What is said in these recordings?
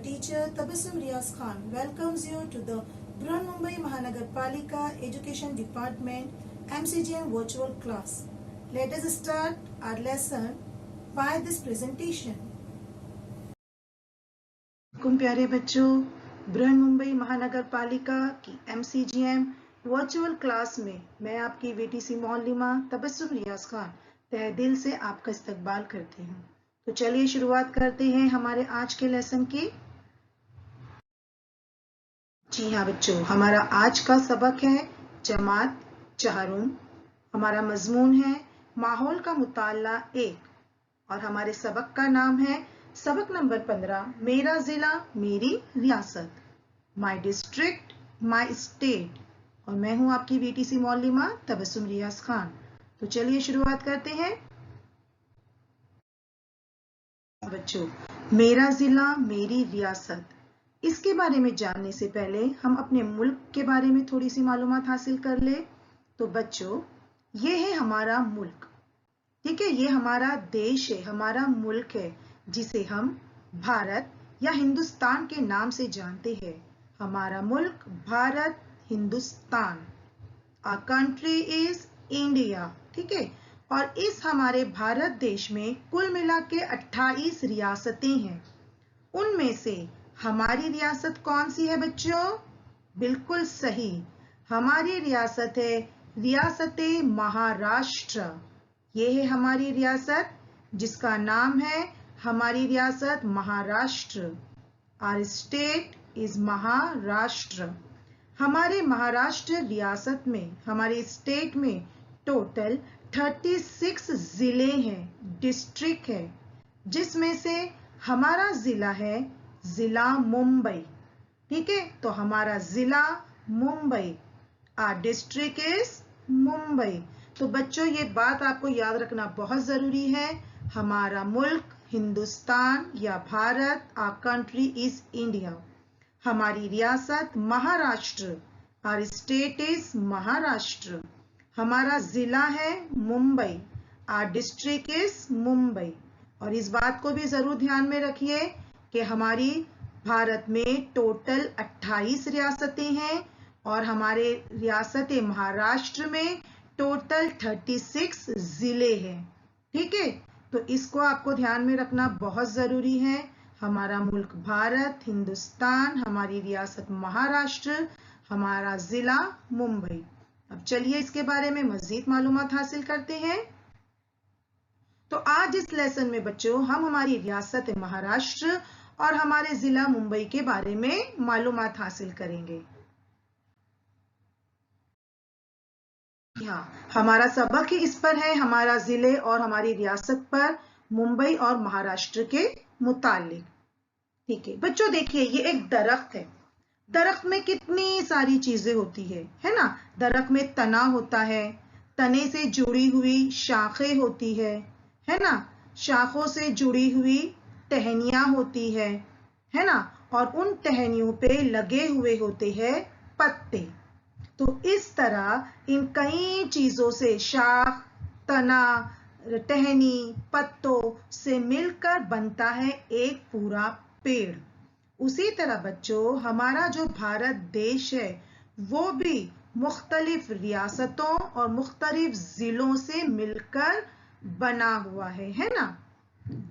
teacher Tabassum Riaz Khan welcomes you to the Brihanmumbai Mahanagarpalika Education Department MCGM virtual class. Let us start our lesson by this presentation. प्यारे बच्चों, बृहन्मुंबई महानगरपालिका की MCGM virtual class में मैं आपकी VTC मौलिमा Tabassum रियाज खान तहे दिल से आपका इस्तकबाल करती हूँ। तो चलिए शुरुआत करते हैं हमारे आज के लेसन की। जी हाँ बच्चों, हमारा आज का सबक है जमात चहारुम। हमारा मजमून है माहौल का मुताला 1 और हमारे सबक का नाम है सबक नंबर 15, मेरा जिला मेरी रियासत, माई डिस्ट्रिक्ट माई स्टेट। और मैं हूं आपकी VTC मौलिमा तबस्सुम रियाज खान। तो चलिए शुरुआत करते हैं बच्चों। मेरा जिला मेरी रियासत, इसके बारे में जानने से पहले हम अपने मुल्क के बारे में थोड़ी सी मालूमात हासिल कर ले। तो बच्चों, ये है हमारा मुल्क, ठीक है, ये हमारा देश है, हमारा मुल्क है, जिसे हम भारत या हिंदुस्तान के नाम से जानते हैं। हमारा मुल्क Bharat Hindustan. Our country is India, ठीक है। और इस हमारे भारत देश में कुल मिला के 28 रियासतें हैं। उनमें से हमारी रियासत कौन सी है बच्चों? बिल्कुल सही, हमारी रियासत है रियासत महाराष्ट्र। ये है हमारी रियासत, जिसका नाम है हमारी रियासत Maharashtra. Our state is Maharashtra. हमारे महाराष्ट्र रियासत में, हमारे स्टेट में टोटल 36 जिले हैं, डिस्ट्रिक्ट है, जिसमें से हमारा जिला है जिला मुंबई, ठीक है। तो हमारा जिला Mumbai, our district is Mumbai. तो बच्चों, ये बात आपको याद रखना बहुत जरूरी है। हमारा मुल्क हिंदुस्तान या Bharat, our country is India. हमारी रियासत Maharashtra, our state is Maharashtra. हमारा जिला है Mumbai, our district is Mumbai. और इस बात को भी जरूर ध्यान में रखिए कि हमारी भारत में टोटल 28 रियासतें हैं और हमारे रियासत महाराष्ट्र में टोटल 36 जिले हैं, ठीक है। तो इसको आपको ध्यान में रखना बहुत जरूरी है। हमारा मुल्क भारत हिंदुस्तान, हमारी रियासत महाराष्ट्र, हमारा जिला मुंबई। अब चलिए इसके बारे में मजीद मालूमात हासिल करते हैं। तो आज इस लेसन में बच्चों हम हमारी रियासत महाराष्ट्र और हमारे जिला मुंबई के बारे में मालूमात हासिल करेंगे। हाँ, हमारा सबक ही इस पर है, हमारा जिले और हमारी रियासत पर, मुंबई और महाराष्ट्र के मुतालिक, ठीक है। बच्चों देखिए, ये एक दरख्त है। दरख्त में कितनी सारी चीजें होती है ना। दरख्त में तना होता है, तने से जुड़ी हुई शाखें होती है ना। शाखों से जुड़ी हुई टहनियां होती है ना। और उन टहनियों पे लगे हुए होते हैं पत्ते। तो इस तरह इन कई चीजों से, शाख, तना, टहनी, पत्तों से मिलकर बनता है एक पूरा पेड़। उसी तरह बच्चों, हमारा जो भारत देश है वो भी मुख्तलिफ रियासतों और मुख्तलिफ जिलों से मिलकर बना हुआ है ना।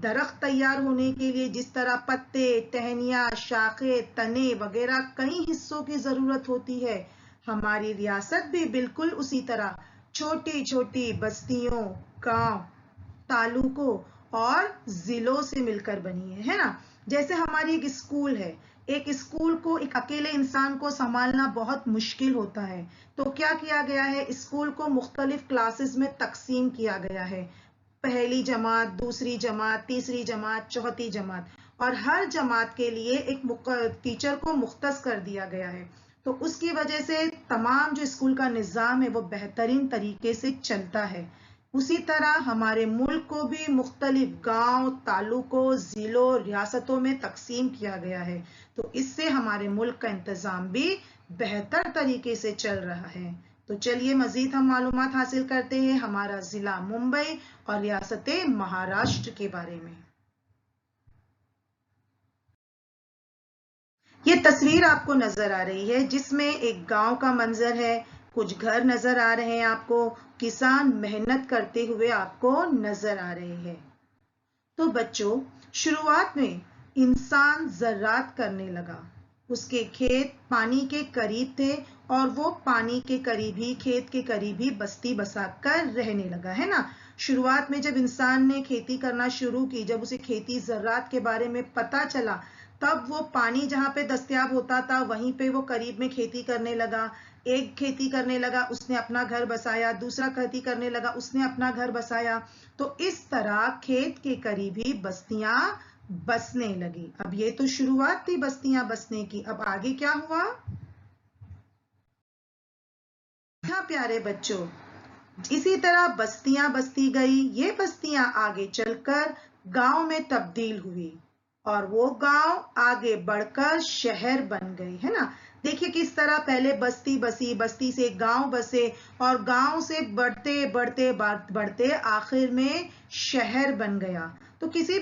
दरख्त तैयार होने के लिए जिस तरह पत्ते, टहनियां, शाखें, तने वगैरह कई हिस्सों की जरूरत होती है, हमारी रियासत भी बिल्कुल उसी तरह छोटी छोटी बस्तियों, गांव, तालुकों और जिलों से मिलकर बनी है ना। जैसे हमारी एक स्कूल है, एक स्कूल को एक अकेले इंसान को संभालना बहुत मुश्किल होता है। तो क्या किया गया है, स्कूल को मुख्तलिफ क्लासेस में तकसीम किया गया है। पहली जमात, दूसरी जमात, तीसरी जमात, चौथी जमात, और हर जमात के लिए एक टीचर को मुख्तस कर दिया गया है। तो उसकी वजह से तमाम जो स्कूल का निज़ाम है वो बेहतरीन तरीके से चलता है। उसी तरह हमारे मुल्क को भी मुख्तलिफ गांव, तालुकों, जिलों, रियासतों में तकसीम किया गया है। तो इससे हमारे मुल्क का इंतजाम भी बेहतर तरीके से चल रहा है। तो चलिए मजीद हम मालूमात हासिल करते हैं हमारा जिला मुंबई और रियासत महाराष्ट्र के बारे में। ये तस्वीर आपको नजर आ रही है जिसमें एक गांव का मंजर है, कुछ घर नजर आ रहे हैं आपको, किसान मेहनत करते हुए आपको नजर आ रहे हैं। तो बच्चों, शुरुआत में इंसान ज़राअत करने लगा। उसके खेत पानी के करीब थे और वो पानी के करीब ही, खेत के करीब ही बस्ती बसाकर रहने लगा, है ना। शुरुआत में जब इंसान ने खेती करना शुरू की, जब उसे खेती ज़राअत के बारे में पता चला, तब वो पानी जहाँ पे दस्तयाब होता था वहीं पे वो करीब में खेती करने लगा। एक खेती करने लगा, उसने अपना घर बसाया, दूसरा खेती करने लगा, उसने अपना घर बसाया। तो इस तरह खेत के करीब ही बस्तियां बसने लगी। अब ये तो शुरुआत थी बस्तियां बसने की, अब आगे क्या हुआ? हाँ प्यारे बच्चों, इसी तरह बस्तियां बसती गई। ये बस्तियां आगे चलकर गांव में तब्दील हुई और वो गांव आगे बढ़कर शहर बन गई, है ना। देखिए किस तरह पहले बस्ती बसी, बस्ती से गांव बसे और गांव से बढ़ते बढ़ते बढ़ते आखिर में शहर बन गया। तो किसी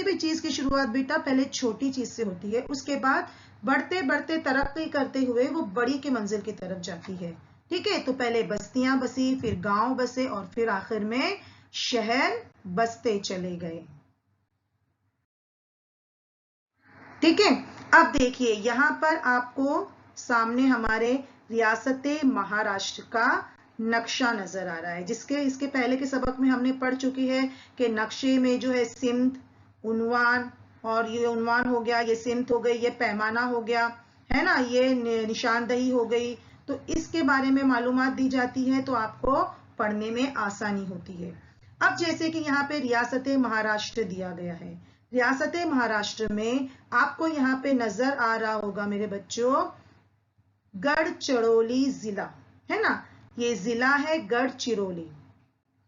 भी चीज की शुरुआत बेटा पहले छोटी चीज से होती है, उसके बाद बढ़ते बढ़ते तरक्की करते हुए वो बड़ी के मंजिल की तरफ जाती है। ठीक है, तो पहले बस्तियां बसी, फिर गांव बसे और फिर आखिर में शहर बसते चले गए। ठीक है, अब देखिए यहाँ पर आपको सामने हमारे रियासत महाराष्ट्र का नक्शा नजर आ रहा है, जिसके इसके पहले के सबक में हमने पढ़ चुकी है कि नक्शे में जो है सिमत, उन्वान, और ये उन्वान हो गया, ये सिमत हो गई, ये पैमाना हो गया, है ना, ये निशानदही हो गई। तो इसके बारे में मालूमात दी जाती है तो आपको पढ़ने में आसानी होती है। अब जैसे कि यहाँ पे रियासत महाराष्ट्र दिया गया है, रियासत महाराष्ट्र में आपको यहाँ पे नजर आ रहा होगा मेरे बच्चों, गढ़चिरौली जिला, है ना। ये जिला है गढ़चिरौली,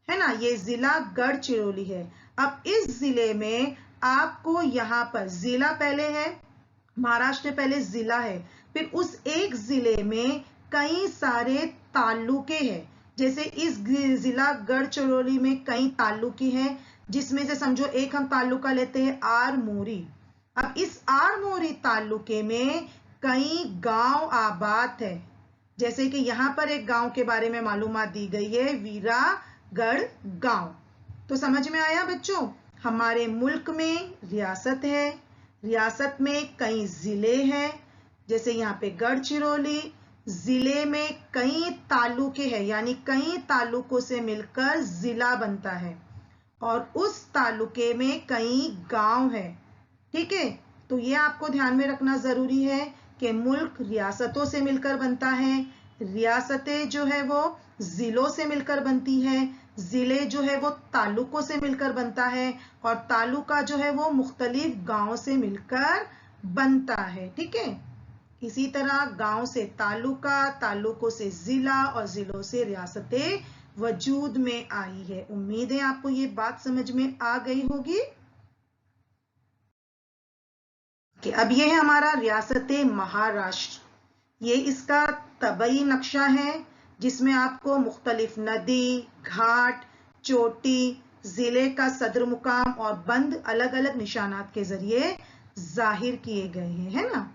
है ना, ये जिला गढ़चिरौली है। अब इस जिले में आपको यहाँ पर जिला पहले है, महाराष्ट्र में पहले जिला है, फिर उस एक जिले में कई सारे तालुके हैं। जैसे इस जिला गढ़चिरौली में कई तालुके हैं, जिसमें से समझो एक हम तालुका लेते हैं आरमोरी। अब इस आरमोरी तालुके में कई गांव आबाद है। जैसे कि यहाँ पर एक गांव के बारे में मालूमात दी गई है, वीरागढ़ गांव। तो समझ में आया बच्चों, हमारे मुल्क में रियासत है, रियासत में कई जिले हैं। जैसे यहाँ पे गढ़चिरौली जिले में कई तालुके हैं, यानी कई तालुकों से मिलकर जिला बनता है और उस तालुके में कई गांव है। ठीक है, तो ये आपको ध्यान में रखना जरूरी है कि मुल्क रियासतों से मिलकर बनता है, रियासतें जो है वो जिलों से मिलकर बनती है, जिले जो है वो तालुकों से मिलकर बनता है और तालुका जो है वो मुख्तलिफ गांव से मिलकर बनता है। ठीक है, इसी तरह गांव से तालुका, तालुकों से जिला और जिलों से रियासतें वजूद में आई है। उम्मीद है आपको ये बात समझ में आ गई होगी कि अब ये है हमारा रियासत महाराष्ट्र। ये इसका तबई नक्शा है जिसमें आपको मुख्तलिफ नदी, घाट, चोटी, जिले का सदर मुकाम और बंद अलग अलग निशानात के जरिए जाहिर किए गए हैं, है ना।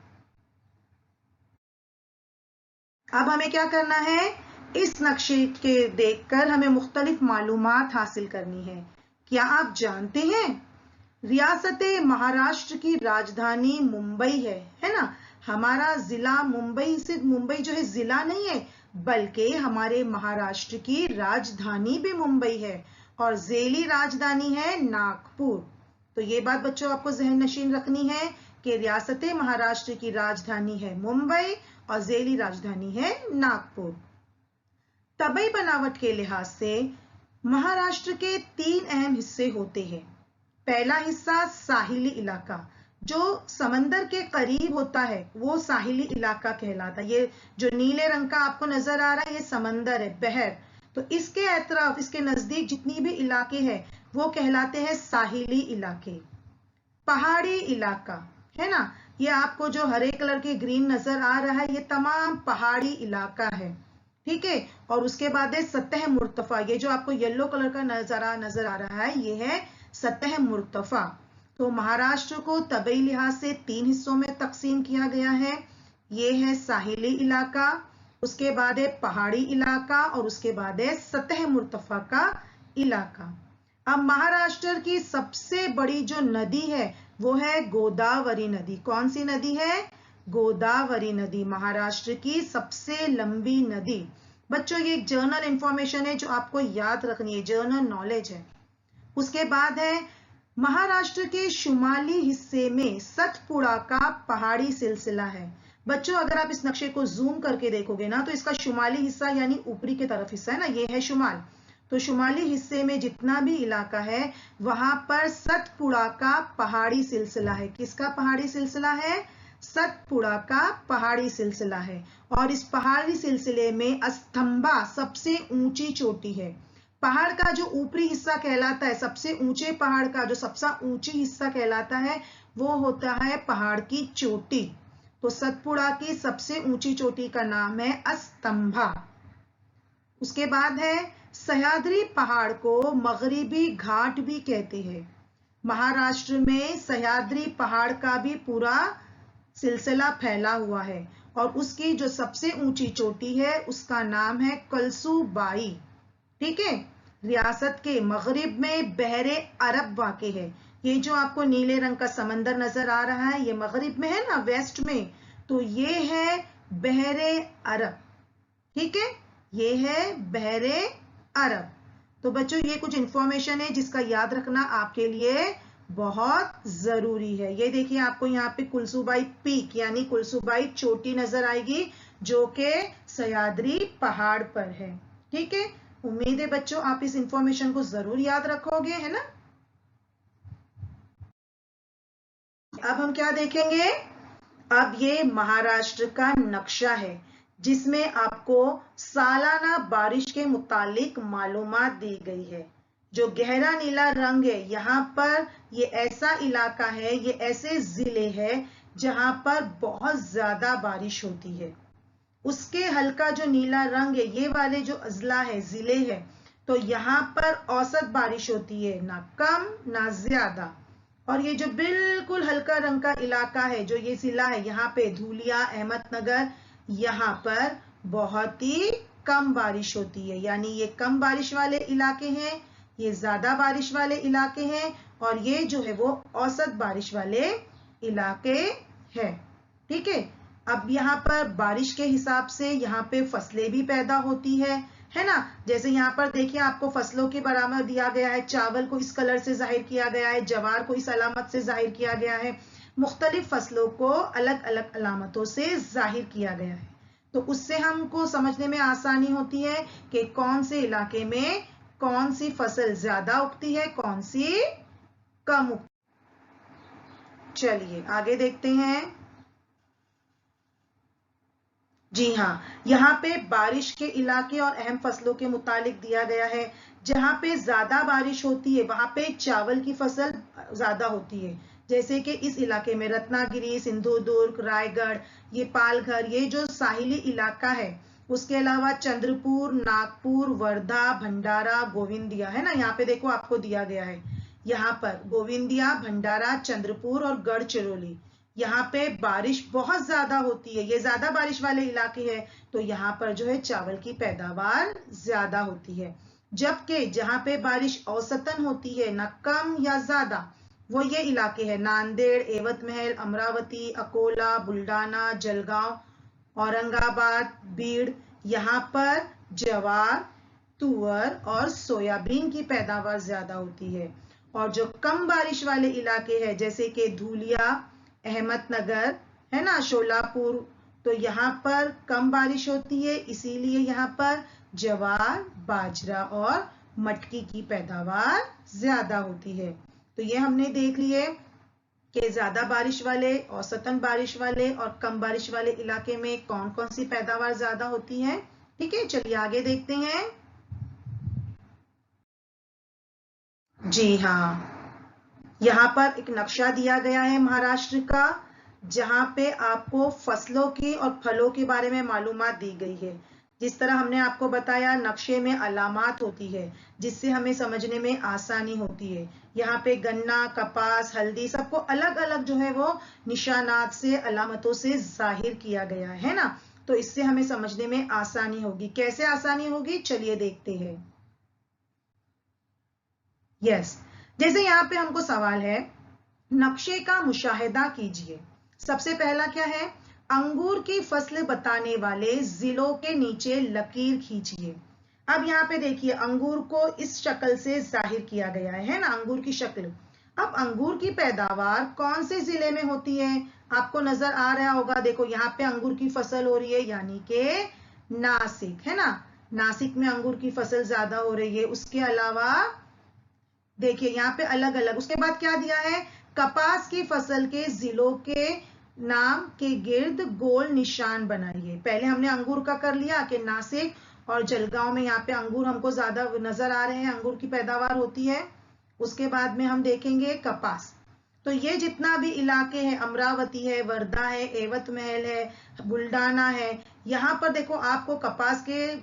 अब हमें क्या करना है, इस नक्शे के देखकर हमें मुख्तलिफ मालूमात हासिल करनी है। क्या आप जानते हैं रियासत महाराष्ट्र की राजधानी मुंबई है ना। हमारा जिला मुंबई, सिर्फ मुंबई जो है जिला नहीं है, बल्कि हमारे महाराष्ट्र की राजधानी भी मुंबई है और झेली राजधानी है नागपुर। तो ये बात बच्चों आपको जहन नशीन रखनी है कि रियासत महाराष्ट्र की राजधानी है मुंबई और झेली राजधानी है नागपुर। तबई बनावट के लिहाज से महाराष्ट्र के 3 अहम हिस्से होते हैं। पहला हिस्सा साहिली इलाका, जो समंदर के करीब होता है वो साहिली इलाका कहलाता है। ये जो नीले रंग का आपको नजर आ रहा है ये समंदर है, बहर। तो इसके अतराफ, इसके नजदीक जितनी भी इलाके हैं वो कहलाते हैं साहिली इलाके। पहाड़ी इलाका, है ना, ये आपको जो हरे कलर के ग्रीन नजर आ रहा है ये तमाम पहाड़ी इलाका है। ठीक है, और उसके बाद है सतह मुर्तफा, ये जो आपको येलो कलर का नजर आ रहा है ये है सतह मुर्तफा। तो महाराष्ट्र को तबई लिहाज से 3 हिस्सों में तकसीम किया गया है। ये है साहिली इलाका, उसके बाद है पहाड़ी इलाका और उसके बाद है सतह मुर्तफा का इलाका। अब महाराष्ट्र की सबसे बड़ी जो नदी है वो है गोदावरी नदी। कौन सी नदी है? गोदावरी नदी, महाराष्ट्र की सबसे लंबी नदी। बच्चों ये एक जर्नल इंफॉर्मेशन है जो आपको याद रखनी है, जर्नल नॉलेज है। उसके बाद है महाराष्ट्र के शुमाली हिस्से में सतपुड़ा का पहाड़ी सिलसिला है। बच्चों अगर आप इस नक्शे को जूम करके देखोगे ना तो इसका शुमाली हिस्सा यानी ऊपरी की तरफ हिस्सा है ना, ये है शुमाल। तो शुमाली हिस्से में जितना भी इलाका है वहां पर सतपुड़ा का पहाड़ी सिलसिला है। किसका पहाड़ी सिलसिला है? सतपुड़ा का पहाड़ी सिलसिला है। और इस पहाड़ी सिलसिले में अस्तंबा सबसे ऊंची चोटी है। पहाड़ का जो ऊपरी हिस्सा कहलाता है, सबसे ऊंचे पहाड़ का जो सबसे ऊंची हिस्सा कहलाता है वो होता है पहाड़ की चोटी। तो सतपुड़ा की सबसे ऊंची चोटी का नाम है अस्तंबा। उसके बाद है सह्याद्री पहाड़ को मगरिबी घाट भी कहते हैं। महाराष्ट्र में सह्याद्री पहाड़ का भी पूरा सिलसिला फैला हुआ है और उसकी जो सबसे ऊंची चोटी है उसका नाम है कलसूबाई। ठीक है, रियासत के मगरिब में बहरे अरब वाक़ है। ये जो आपको नीले रंग का समंदर नजर आ रहा है ये मगरिब में है ना, वेस्ट में, तो ये है बहरे अरब। ठीक है, ये है बहरे अरब। तो बच्चों ये कुछ इंफॉर्मेशन है जिसका याद रखना आपके लिए बहुत जरूरी है। ये देखिए आपको यहाँ पे कुलसूबाई पीक यानी कुलसूबाई चोटी नजर आएगी जो कि सह्याद्री पहाड़ पर है। ठीक है, उम्मीद है बच्चों आप इस इंफॉर्मेशन को जरूर याद रखोगे, है ना। अब हम क्या देखेंगे? अब ये महाराष्ट्र का नक्शा है जिसमें आपको सालाना बारिश के मुतालिक मालूमात दी गई है। जो गहरा नीला रंग है यहाँ पर ये ऐसा इलाका है, ये ऐसे जिले हैं जहां पर बहुत ज्यादा बारिश होती है। उसके हल्का जो नीला रंग है ये वाले जो अजला है, जिले है, तो यहाँ पर औसत बारिश होती है, ना कम ना ज्यादा। और ये जो बिल्कुल हल्का रंग का इलाका है जो ये जिला है यहाँ पे धूलिया, अहमदनगर, यहाँ पर बहुत ही कम बारिश होती है। यानी ये कम बारिश वाले इलाके हैं, ये ज्यादा बारिश वाले इलाके हैं और ये जो है वो औसत बारिश वाले इलाके हैं। ठीक है, अब यहाँ पर बारिश के हिसाब से यहाँ पे फसलें भी पैदा होती है ना। जैसे यहाँ पर देखिए आपको फसलों की बरामद दिया गया है। चावल को इस कलर से जाहिर किया गया है, जवार को इस अलामत से जाहिर किया गया है, मुख्तलिफ फसलों को अलग अलग अलामतों से जाहिर किया गया है। तो उससे हमको समझने में आसानी होती है कि कौन से इलाके में कौन सी फसल ज्यादा उगती है, कौन सी कम उगती। चलिए आगे देखते हैं। जी हाँ, यहाँ पे बारिश के इलाके और अहम फसलों के मुतालिक दिया गया है। जहाँ पे ज्यादा बारिश होती है वहां पे चावल की फसल ज्यादा होती है। जैसे कि इस इलाके में रत्नागिरी, सिंधुदुर्ग, रायगढ़, ये पालघर, ये जो साहिली इलाका है, उसके अलावा चंद्रपुर, नागपुर, वर्धा, भंडारा, गोविंदिया, है ना। यहाँ पे देखो आपको दिया गया है, यहाँ पर गोविंदिया, भंडारा, चंद्रपुर और गढ़चिरौली, यहाँ पे बारिश बहुत ज्यादा होती है। ये ज्यादा बारिश वाले इलाके हैं तो यहाँ पर जो है चावल की पैदावार ज्यादा होती है। जबकि जहाँ पे बारिश औसतन होती है, ना कम या ज्यादा, वो ये इलाके हैं नांदेड़, एवतमहल, अमरावती, अकोला, बुल्डाना, जलगांव, औरंगाबाद, बीड़। यहाँ पर जवार, तुअर और सोयाबीन की पैदावार ज्यादा होती है। और जो कम बारिश वाले इलाके हैं जैसे कि धूलिया, अहमदनगर, है ना, शोलापुर, तो यहाँ पर कम बारिश होती है, इसीलिए यहाँ पर जवार, बाजरा और मटकी की पैदावार ज्यादा होती है। तो ये हमने देख लिए कि ज्यादा बारिश वाले, औसतन बारिश वाले और कम बारिश वाले इलाके में कौन कौन सी पैदावार ज्यादा होती है। ठीक है, चलिए आगे देखते हैं। जी हाँ, यहाँ पर एक नक्शा दिया गया है महाराष्ट्र का जहाँ पे आपको फसलों की और फलों के बारे में मालूमात दी गई है। जिस तरह हमने आपको बताया नक्शे में अलामात होती है जिससे हमें समझने में आसानी होती है। यहाँ पे गन्ना, कपास, हल्दी सबको अलग अलग जो है वो निशानात से, अलामतों से जाहिर किया गया है ना, तो इससे हमें समझने में आसानी होगी। कैसे आसानी होगी, चलिए देखते हैं। यस, जैसे यहाँ पे हमको सवाल है, नक्शे का मुशाहिदा कीजिए। सबसे पहला क्या है, अंगूर की फसल बताने वाले जिलों के नीचे लकीर खींचिए। अब यहाँ पे देखिए अंगूर को इस शक्ल से जाहिर किया गया है ना, अंगूर की शक्ल। अब अंगूर की पैदावार कौन से जिले में होती है, आपको नजर आ रहा होगा। देखो यहाँ पे अंगूर की फसल हो रही है, यानी कि नासिक, है ना। नासिक में अंगूर की फसल ज्यादा हो रही है। उसके अलावा देखिए यहाँ पे अलग अलग, उसके बाद क्या दिया है, कपास की फसल के जिलों के नाम के गिर्द गोल निशान बनाइए। पहले हमने अंगूर का कर लिया कि नासिक और जलगांव में यहाँ पे अंगूर हमको ज्यादा नजर आ रहे हैं, अंगूर की पैदावार होती है। उसके बाद में हम देखेंगे कपास। तो ये जितना भी इलाके हैं, अमरावती है, वर्धा है, एवत महल है, बुल्डाना है, यहाँ पर देखो आपको कपास के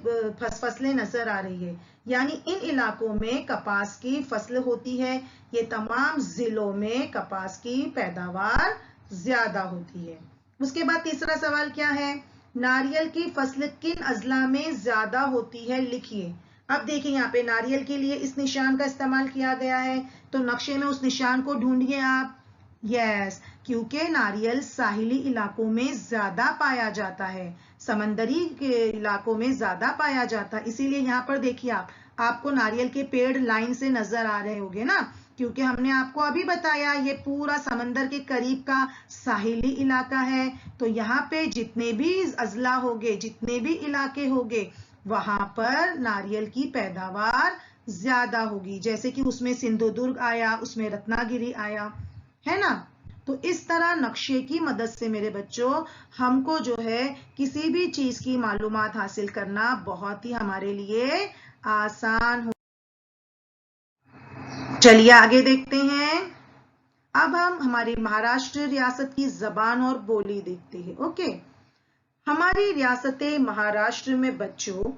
फसलें नजर आ रही है, यानी इन इलाकों में कपास की फसल होती है। ये तमाम जिलों में कपास की पैदावार ज्यादा होती है। उसके बाद तीसरा सवाल क्या है, नारियल की फसल किन अजला में ज्यादा होती है, लिखिए। अब देखिए यहाँ पे नारियल के लिए इस निशान का इस्तेमाल किया गया है, तो नक्शे में उस निशान को ढूंढिए आप। यस, क्योंकि नारियल साहिली इलाकों में ज्यादा पाया जाता है, समंदरी के इलाकों में ज्यादा पाया जाता है, इसीलिए यहाँ पर देखिए आपको नारियल के पेड़ लाइन से नजर आ रहे होंगे ना, क्योंकि हमने आपको अभी बताया ये पूरा समंदर के करीब का साहिली इलाका है। तो यहाँ पे जितने भी अजला होंगे, जितने भी इलाके होंगे, वहां पर नारियल की पैदावार ज्यादा होगी। जैसे कि उसमें सिंधुदुर्ग आया, उसमें रत्नागिरी आया, है ना। तो इस तरह नक्शे की मदद से मेरे बच्चों हमको जो है किसी भी चीज की मालूमात हासिल करना बहुत ही हमारे लिए आसान हो। चलिए आगे देखते हैं। अब हम हमारी महाराष्ट्र रियासत की जबान और बोली देखते हैं। ओके, हमारी रियासत महाराष्ट्र में बच्चों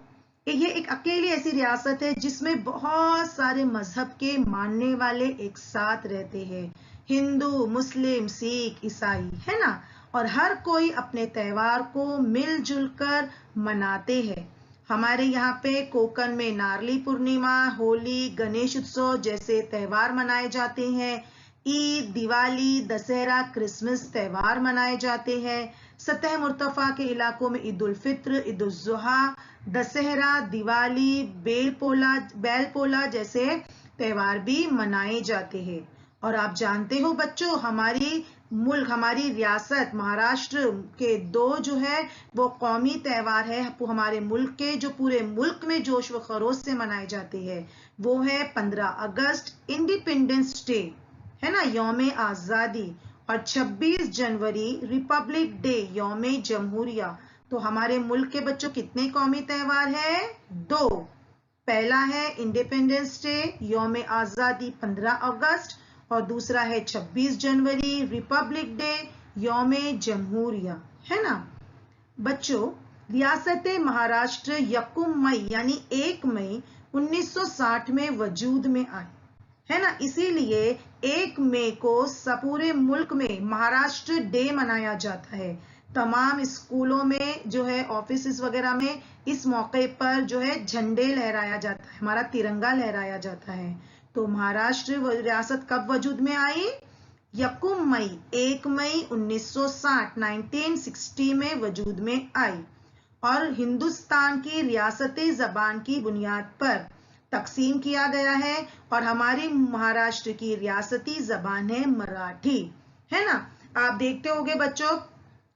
ये एक अकेली ऐसी रियासत है जिसमें बहुत सारे मजहब के मानने वाले एक साथ रहते हैं, हिंदू, मुस्लिम, सिख, ईसाई, है ना। और हर कोई अपने त्योहार को मिलजुल कर मनाते हैं। हमारे यहाँ पे कोकण में नारली पूर्णिमा, होली, गणेश उत्सव जैसे त्योहार मनाए जाते हैं। ईद, दिवाली, दशहरा, क्रिसमस त्योहार मनाए जाते हैं। सतह मुर्तफा के इलाकों में ईद उल फित्र, ईद उल जुहा, दशहरा, दिवाली, बैलपोला जैसे त्योहार भी मनाए जाते हैं। और आप जानते हो बच्चों, हमारी रियासत महाराष्ट्र के दो जो है वो कौमी त्योहार है हमारे मुल्क के, जो पूरे मुल्क में जोश व खरोश से मनाए जाते हैं। वो है 15 अगस्त इंडिपेंडेंस डे, है ना, यौम आजादी, और 26 जनवरी रिपब्लिक डे, यौम जमहूरिया। तो हमारे मुल्क के बच्चों कितने कौमी त्योहार हैं, 2। पहला है इंडिपेंडेंस डे, यौम आजादी 15 अगस्त, और दूसरा है 26 जनवरी रिपब्लिक डे, यौम जमहूरिया, है ना। बच्चों, रियासत महाराष्ट्र यकुम मई यानी 1 मई 1960 में वजूद में आई, है ना। इसीलिए 1 मई को पूरे मुल्क में महाराष्ट्र डे मनाया जाता है। तमाम स्कूलों में जो है, ऑफिस वगैरह में इस मौके पर जो है झंडे लहराया जाता है, हमारा तिरंगा लहराया जाता है। तो महाराष्ट्र रियासत कब वजूद में आई, यकुम मई 1 मई 1960 में वजूद में आई। और हिंदुस्तान की रियासती जबान की बुनियाद पर तकसीम किया गया है, और हमारी महाराष्ट्र की रियासती जबान है मराठी, है ना। आप देखते होंगे बच्चों,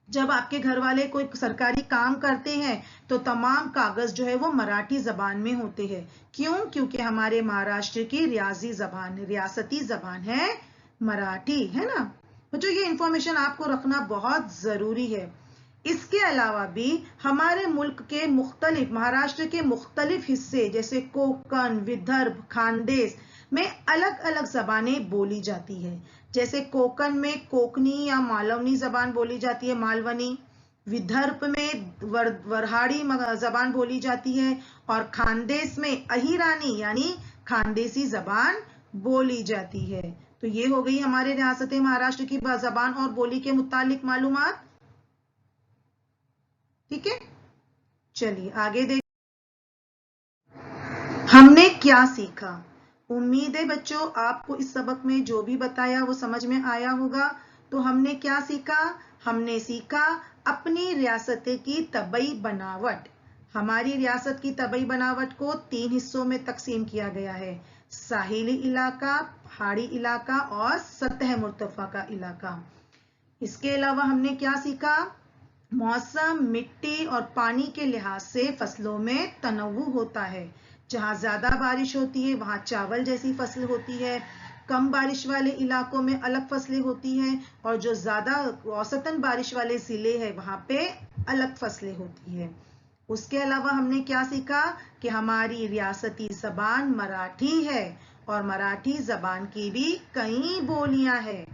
जब आपके घर वाले कोई सरकारी काम करते हैं तो तमाम कागज जो है वो मराठी जबान में होते हैं। क्यों, क्योंकि हमारे महाराष्ट्र की रियासती जबान है मराठी, है ना। बच्चों ये इंफॉर्मेशन आपको रखना बहुत जरूरी है। इसके अलावा भी हमारे मुल्क के महाराष्ट्र के मुख्तलिफ हिस्से जैसे कोकण, विदर्भ, खानदेश में अलग अलग जबानें बोली जाती है। जैसे कोकण में कोकनी या मालवनी जबान बोली जाती है, मालवनी। विदर्भ में वरहाड़ी जबान बोली जाती है और खानदेश में अहिरानी यानी खानदेशी जबान बोली जाती है। तो ये हो गई हमारे रियासत महाराष्ट्र की जबान और बोली के मुतालिक मालूमात। ठीक है, चलिए आगे देख। हमने क्या सीखा? उम्मीद है बच्चों आपको इस सबक में जो भी बताया वो समझ में आया होगा। तो हमने क्या सीखा? हमने सीखा अपनी रियासत की तबई बनावट। हमारी रियासत की तबई बनावट को 3 हिस्सों में तकसीम किया गया है: साहिली इलाका, पहाड़ी इलाका और सतह मुर्तफा का इलाका। इसके अलावा हमने क्या सीखा? मौसम, मिट्टी और पानी के लिहाज से फसलों में तनव्वु होता है। जहां ज्यादा बारिश होती है वहां चावल जैसी फसल होती है, कम बारिश वाले इलाकों में अलग फसलें होती हैं, और जो ज्यादा औसतन बारिश वाले जिले हैं वहां पे अलग फसलें होती है। उसके अलावा हमने क्या सीखा कि हमारी रियासती जबान मराठी है और मराठी जबान की भी कई बोलियां हैं।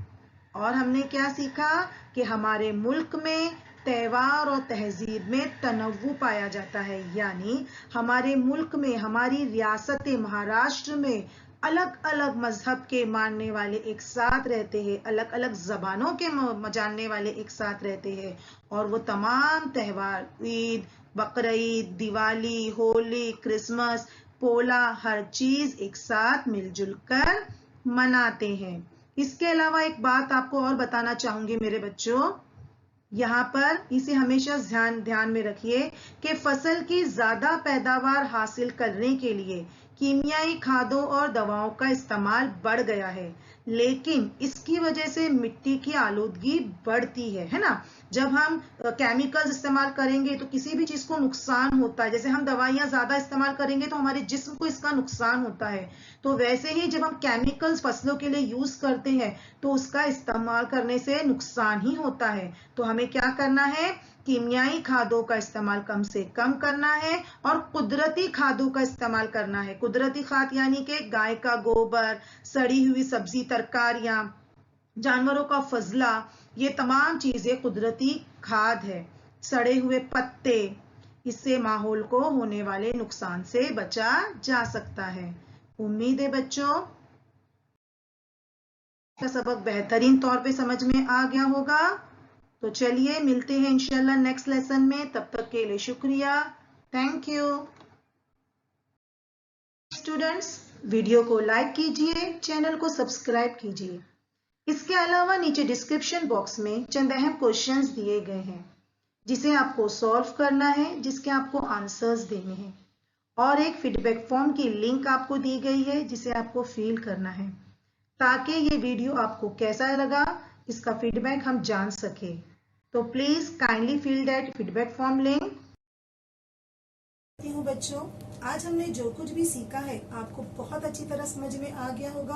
और हमने क्या सीखा कि हमारे मुल्क में त्योहार और तहजीब में तनव्वु पाया जाता है, यानी हमारे मुल्क में, हमारी रियासत महाराष्ट्र में अलग अलग मजहब के मानने वाले एक साथ रहते हैं, अलग अलग जबानों के जानने वाले एक साथ रहते हैं, और वो तमाम त्योहार, ईद, बकरीद, दिवाली, होली, क्रिसमस, पोला, हर चीज एक साथ मिलजुल कर मनाते हैं। इसके अलावा एक बात आपको और बताना चाहूंगी मेरे बच्चों, यहाँ पर इसे हमेशा ध्यान में रखिए कि फसल की ज्यादा पैदावार हासिल करने के लिए कीमियाई खादों और दवाओं का इस्तेमाल बढ़ गया है, लेकिन इसकी वजह से मिट्टी की आलूदगी बढ़ती है ना। जब हम केमिकल्स इस्तेमाल करेंगे तो किसी भी चीज को नुकसान होता है। जैसे हम दवाइयां ज्यादा इस्तेमाल करेंगे तो हमारे जिस्म को इसका नुकसान होता है, तो वैसे ही जब हम केमिकल्स फसलों के लिए यूज करते हैं तो उसका इस्तेमाल करने से नुकसान ही होता है। तो हमें क्या करना है? कीमियाई खादों का इस्तेमाल कम से कम करना है और कुदरती खादों का इस्तेमाल करना है। कुदरती खाद यानी कि गाय का गोबर, सड़ी हुई सब्जी तरकारियां, जानवरों का फजला, ये तमाम चीजें कुदरती खाद है। सड़े हुए पत्ते, इससे माहौल को होने वाले नुकसान से बचा जा सकता है। उम्मीद है बच्चों का सबक बेहतरीन तौर पे समझ में आ गया होगा। तो चलिए मिलते हैं इंशाल्लाह नेक्स्ट लेसन में। तब तक के लिए शुक्रिया, थैंक यू। स्टूडेंट्स, वीडियो को लाइक कीजिए, चैनल को सब्सक्राइब कीजिए। इसके अलावा नीचे डिस्क्रिप्शन बॉक्स में चंद अहम क्वेश्चंस दिए गए हैं जिसे आपको सॉल्व करना है, जिसके आपको आंसर्स देने हैं, और एक फीडबैक फॉर्म की लिंक आपको दी गई है जिसे आपको फिल करना है, ताकि ये वीडियो आपको कैसा लगा इसका फीडबैक हम जान सके। तो please kindly fill that feedback form link. हूँ बच्चों, आज हमने जो कुछ भी सीखा है आपको बहुत अच्छी तरह समझ में आ गया होगा।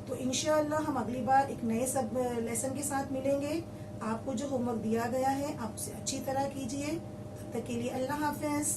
तो इंशाअल्लाह हम अगली बार एक नए सब लेसन के साथ मिलेंगे। आपको जो होमवर्क दिया गया है आप उसे अच्छी तरह कीजिए। तब तक के लिए अल्लाह हाफिज।